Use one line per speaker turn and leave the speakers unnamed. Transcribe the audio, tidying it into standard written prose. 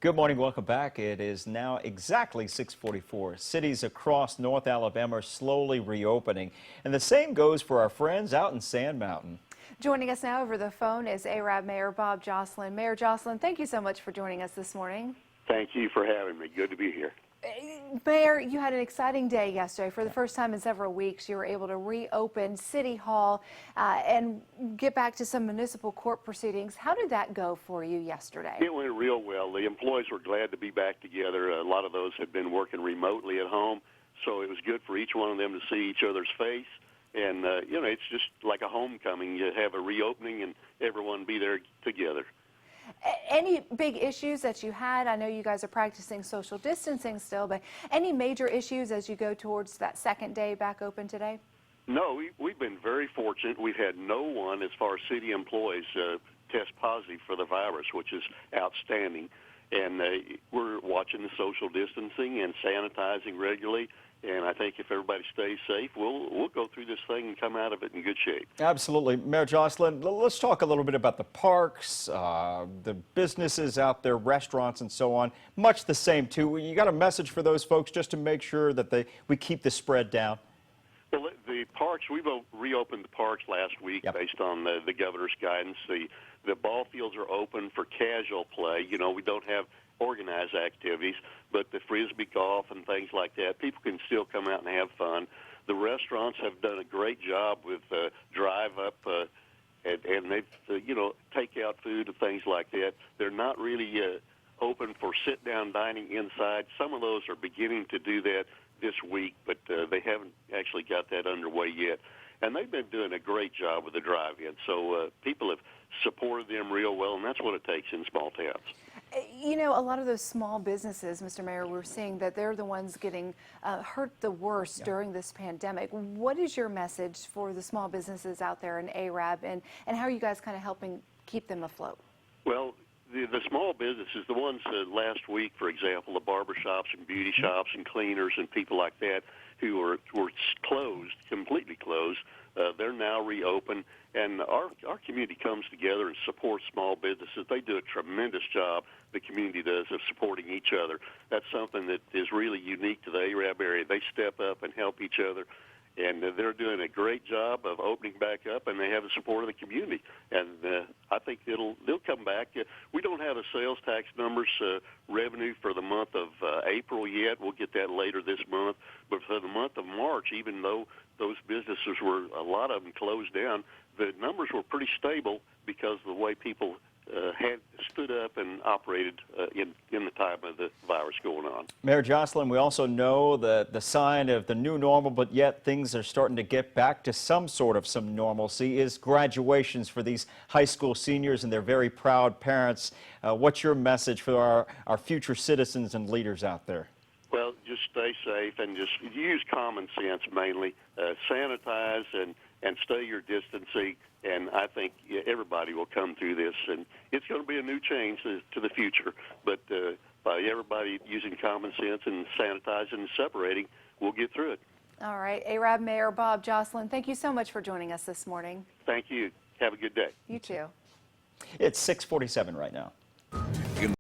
Good morning, welcome back. It is now exactly 6:44. Cities across North Alabama are slowly reopening, and the same goes for our friends out in Sand Mountain.
Joining us now over the phone is Arab Mayor Bob Joslin. Mayor Joslin, thank you so much for joining us this morning.
Thank you for having me. Good to be here.
Mayor, you had an exciting day yesterday. For the first time in several weeks, you were able to reopen City Hall and get back to some municipal court proceedings. How did that go for you yesterday?
It went real well. The employees were glad to be back together. A lot of those had been working remotely at home, so it was good for each one of them to see each other's face. And, it's just like a homecoming. You have a reopening and everyone be there together.
Any big issues that you had? I know you guys are practicing social distancing still, but any major issues as you go towards that second day back open today?
No, we've been very fortunate. We've had no one, as far as city employees, test positive for the virus, which is outstanding. And we're watching the social distancing and sanitizing regularly. And I think if everybody stays safe, we'll go through this thing and come out of it in good shape.
Absolutely. Mayor Joslin, let's talk a little bit about the parks, the businesses out there, restaurants and so on. Much the same, too. You got a message for those folks just to make sure that we keep the spread down?
Well, the parks, we've reopened the parks last week based on the governor's guidance. The ball fields are open for casual play. You know, we don't have organized activities, but the frisbee golf and things like that, people can still come out and have fun. The restaurants have done a great job with drive-up and they've, take out food and things like that. They're not really open for sit-down dining inside. Some of those are beginning to do that this week, but they haven't actually got that underway yet. And they've been doing a great job with the drive-in. So people have supported them real well, and that's what it takes in small towns.
You know, a lot of those small businesses, Mr. Mayor, we're seeing that they're the ones getting hurt the worst during this pandemic. What is your message for the small businesses out there in Arab, and how are you guys kind of helping keep them afloat?
Well, the small businesses, the ones last week, for example, the barber shops and beauty shops and cleaners and people like that who were closed, completely closed, they're now reopened. And our community comes together and supports small businesses. They do a tremendous job, the community does, of supporting each other. That's something that is really unique to the Arab area. They step up and help each other. And they're doing a great job of opening back up, and they have the support of the community. And I think they'll come back. We don't have the sales tax numbers revenue for the month of April yet. We'll get that later this month. But for the month of March, even though those businesses were, a lot of them closed down, the numbers were pretty stable because of the way people had stood up and operated in the time of the virus going on.
Mayor Joslin, we also know the sign of the new normal, but yet things are starting to get back to some normalcy, is graduations for these high school seniors and their very proud parents. What's your message for our future citizens and leaders out there?
Well, just stay safe and just use common sense mainly. Sanitize and stay your distancing, and I think everybody will come through this. And it's going to be a new change to the future, but by everybody using common sense and sanitizing and separating, we'll get through it.
All right. Arab Mayor Bob Joslin, thank you so much for joining us this morning.
Thank you. Have a good day.
You too.
It's 6:47 right now.